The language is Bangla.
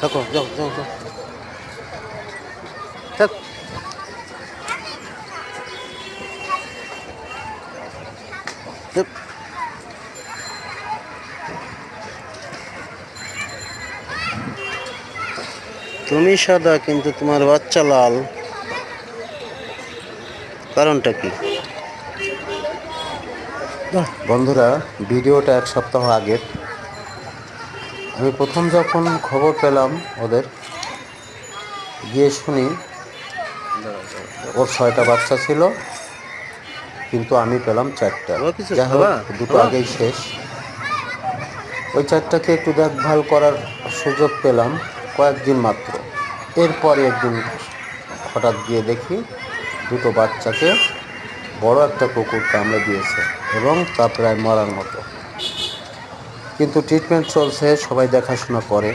থাকো, যাও যাও যাও, থাক। থাক। তুমি সাদা কিন্তু তোমার বাচ্চা লাল, কারণটা কি? বন্ধুরা, ভিডিওটা এক সপ্তাহ আগের। আমি প্রথম যখন খবর পেলাম ওদের, গিয়ে শুনি ওর 6টা বাচ্চা ছিল, কিন্তু আমি পেলাম 4টা। খাবা কিছু, যাই হোক, খাবা? দুটো খাবা? আগেই শেষ। ওই 4টাকে একটু দেখভাল করার সুযোগ পেলাম কয়েকদিন মাত্র। এরপরে একদিন হঠাৎ গিয়ে দেখি দুটো বাচ্চাকে বড় একটা কুকুর কামড়ে দিয়েছে, এবং তা প্রায় মরার মতো। কিন্তু ট্রিটমেন্ট চলছে, সবাই দেখাশোনা করে।